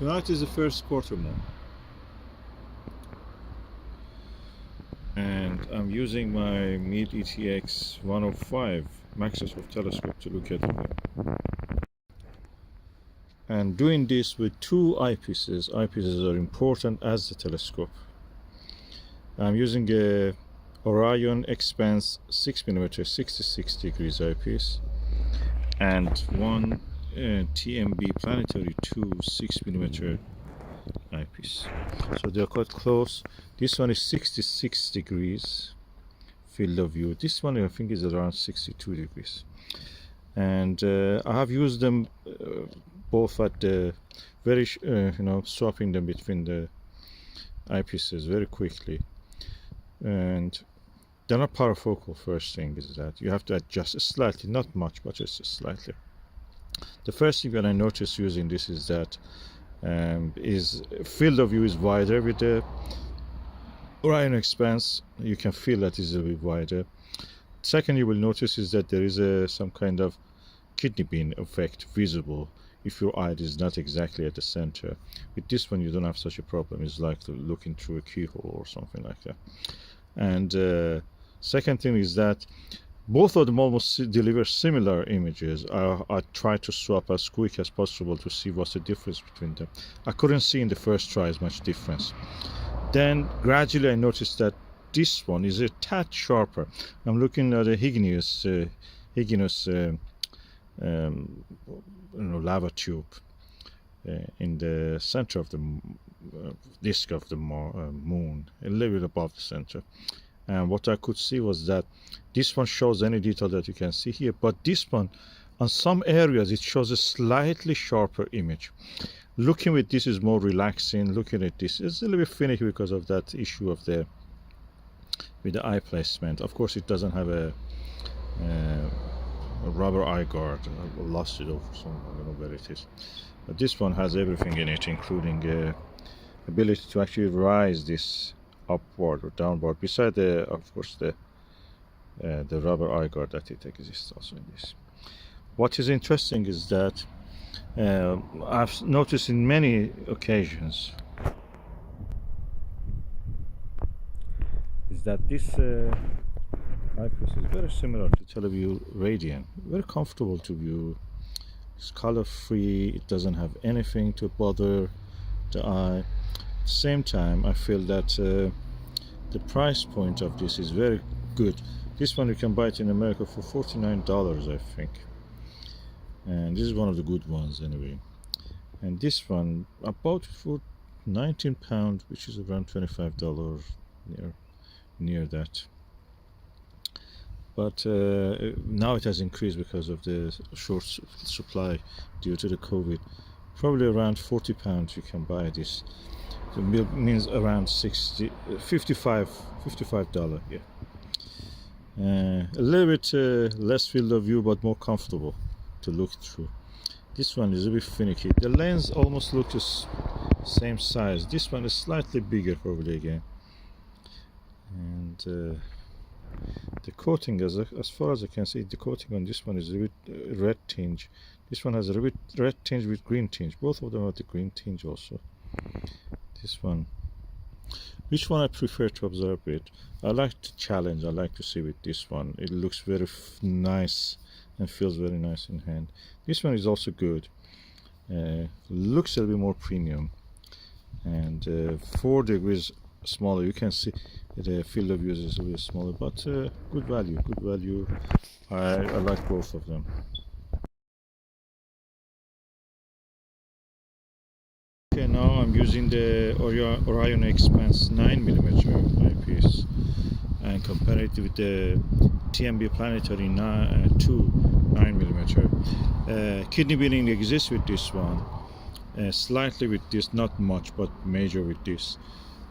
Tonight is the first quarter moon, and I'm using my Meade ETX 105 Maksutov telescope to look at it. And doing this with two eyepieces. Eyepieces are important as the telescope. I'm using a Orion Expanse 6mm 66 degrees eyepiece and one TMB Planetary II 6mm eyepiece. So they're quite close. This one is 66 degrees field of view. This one I think is around 62 degrees. And I have used them both at the very swapping them between the eyepieces very quickly. And they're not parafocal. First thing is that you have to adjust slightly, not much, but just slightly. The first thing that I noticed using this is that is field of view is wider with the Orion Expanse. You can feel that is a bit wider. Second, you will notice is that there is some kind of kidney bean effect visible if your eye is not exactly at the center. With this one, you don't have such a problem. It's like looking through a keyhole or something like that. And second thing is that both of them almost deliver similar images. I tried to swap as quick as possible to see what's the difference between them. I couldn't see in the first try as much difference. Then gradually I noticed that this one is a tad sharper. I'm looking at a Hyginus lava tube in the center of the disk of the moon, a little bit above the center. And what I could see was that this one shows any detail that you can see here, but this one, on some areas, it shows a slightly sharper image. Looking with this is more relaxing. Looking at this is a little bit finicky because of that issue of with the eye placement. Of course, it doesn't have a rubber eye guard. I lost it over somewhere. I don't know where it is. But this one has everything in it, including ability to actually rise this upward or downward. Beside of course, the rubber eye guard that it exists also in this. What is interesting is that I've noticed in many occasions is that this eyepiece is very similar to TeleVue Radiant. Very comfortable to view. It's color free. It doesn't have anything to bother the eye. At the same time, I feel that the price point of this is very good. This one you can buy it in America for $49, I think. And this is one of the good ones anyway. And this one I bought it for £19, which is around $25 near that. But now it has increased because of the short supply due to the COVID. Probably around £40 you can buy this. So it means around $55, yeah. A little bit less field of view, but more comfortable to look through. This one is a bit finicky. The lens almost looks the same size. This one is slightly bigger probably again. And the coating, as far as I can see, the coating on this one is a bit red tinge. This one has a bit red tinge with green tinge. Both of them have the green tinge also. This one, which one I prefer to observe it? I like the challenge. I like to see with this one. It looks very nice and feels very nice in hand. This one is also good. Looks a little bit more premium, and 4 degrees smaller. You can see the field of view is a little bit smaller, but good value. I like both of them. Okay, now I'm using the Orion Expanse 9mm eyepiece and compare it with the TMB Planetary II 9mm. Kidney beaning exists with this one, slightly with this, not much, but major with this.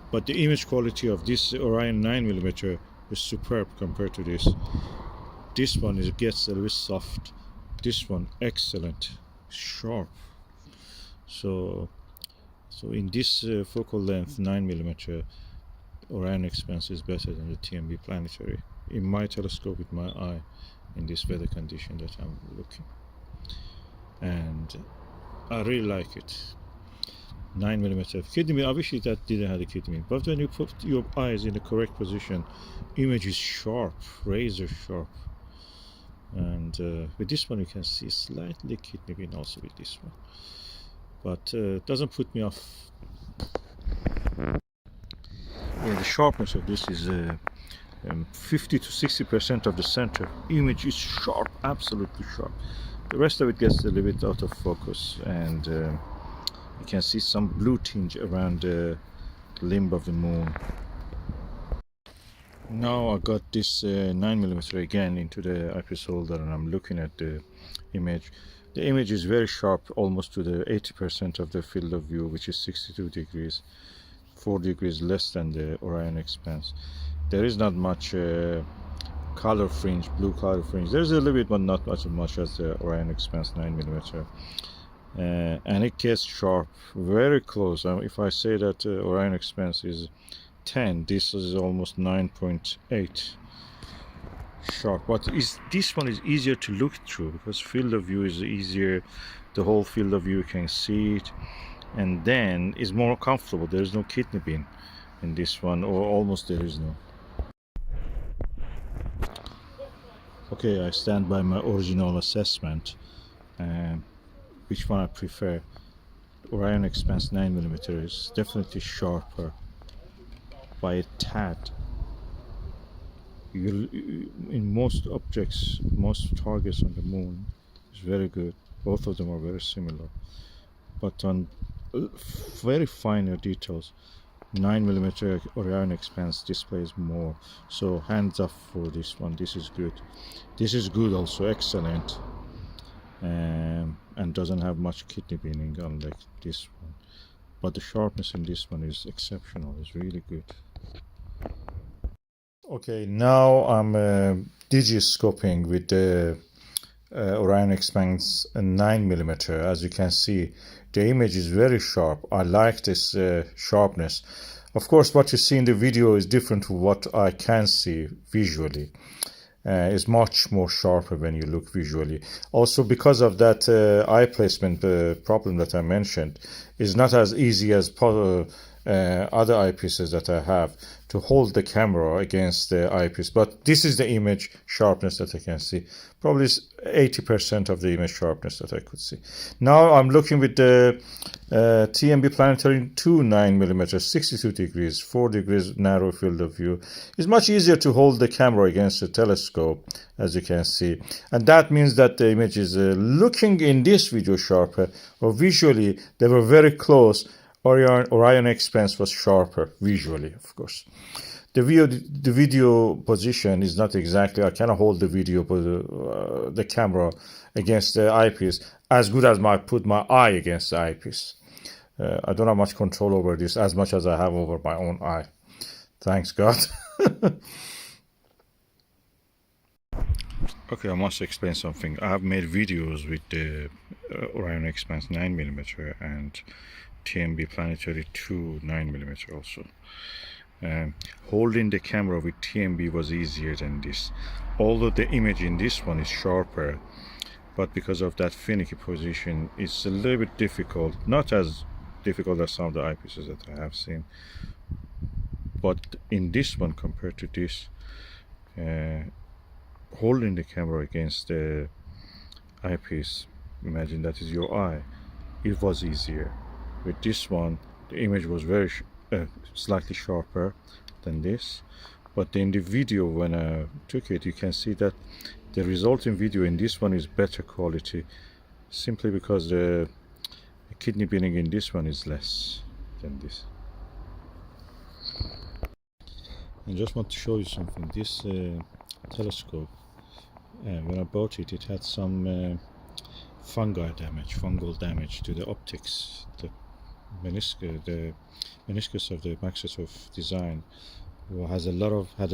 But the image quality of this Orion 9mm is superb compared to this. This one gets a little bit soft. This one excellent, sharp. So in this focal length 9mm Orion Expanse is better than the TMB Planetary in my telescope with my eye in this weather condition that I'm looking, and I really like it. 9mm kidney bean. Obviously that didn't have the kidney bean, but when you put your eyes in the correct position, image is sharp, razor sharp. And with this one you can see slightly kidney bean also with this one, but doesn't put me off. Yeah, the sharpness of this is 50 to 60% of the center image is sharp, absolutely sharp. The rest of it gets a little bit out of focus, and you can see some blue tinge around the limb of the moon. Now I got this 9mm again into the eyepiece holder, and I'm looking at the image. The image is very sharp, almost to the 80% of the field of view, which is 62 degrees, 4 degrees less than the Orion Expanse. There is not much color fringe, blue color fringe. There's a little bit, but not as much as the Orion Expanse 9mm. And it gets sharp, very close. If I say that Orion Expanse is 10, this is almost 9.8 sharp. But this one is easier to look through because field of view is easier. The whole field of view, you can see it, and then is more comfortable. There is no kidney bean in this one, or almost there is no. Okay, I stand by my original assessment. Which one I prefer? Orion Expanse 9mm is definitely sharper by a tad. In most objects, most targets on the moon is very good. Both of them are very similar, but on very finer details, 9mm Orion Expanse displays more. So hands up for this one. This is good. This is good also, excellent, and doesn't have much kidney beaning unlike this one. But the sharpness in this one is exceptional. It's really good. Okay, now I'm digiscoping with the Orion Expanse 9mm. As you can see, the image is very sharp. I like this sharpness. Of course, what you see in the video is different to what I can see visually. It's much more sharper when you look visually. Also, because of that eye placement problem that I mentioned, it's not as easy as other eyepieces that I have to hold the camera against the eyepiece. But this is the image sharpness that I can see. Probably 80% of the image sharpness that I could see. Now I'm looking with the TMB Planetary II 9mm, 62 degrees, 4 degrees narrow field of view. It's much easier to hold the camera against the telescope, as you can see. And that means that the image is looking in this video sharper, or visually they were very close. Orion Expanse was sharper visually, of course. The video position is not exactly. I cannot hold the video, the camera against the eyepiece as good as I put my eye against the eyepiece. I don't have much control over this as much as I have over my own eye. Thanks God. Okay, I must explain something. I have made videos with the Orion Expanse 9mm and TMB Planetary II 9mm also. Holding the camera with TMB was easier than this, although the image in this one is sharper, but because of that finicky position it's a little bit difficult. Not as difficult as some of the eyepieces that I have seen, but in this one compared to this, holding the camera against the eyepiece, imagine that is your eye, it was easier. With this one the image was very slightly sharper than this, but in the video when I took it, you can see that the resulting video in this one is better quality, simply because the kidney beaning in this one is less than this. I just want to show you something. This telescope, when I bought it, it had some fungal damage to the optics. The meniscus of the Maksutov design had a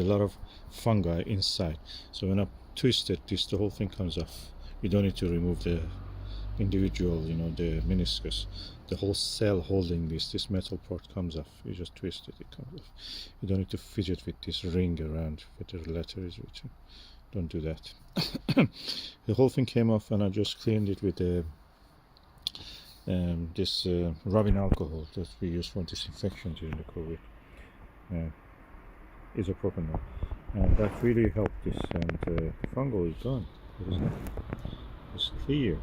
lot of fungi inside. So when I twisted this, the whole thing comes off. You don't need to remove the individual, the meniscus. The whole cell holding this metal part comes off. You just twist it, it comes off. You don't need to fidget with this ring around where the letter is written. Don't do that. The whole thing came off, and I just cleaned it with a this rubbing alcohol that we use for disinfection during the COVID is a proper now, and that really helped this, and the fungal is gone. It's clear.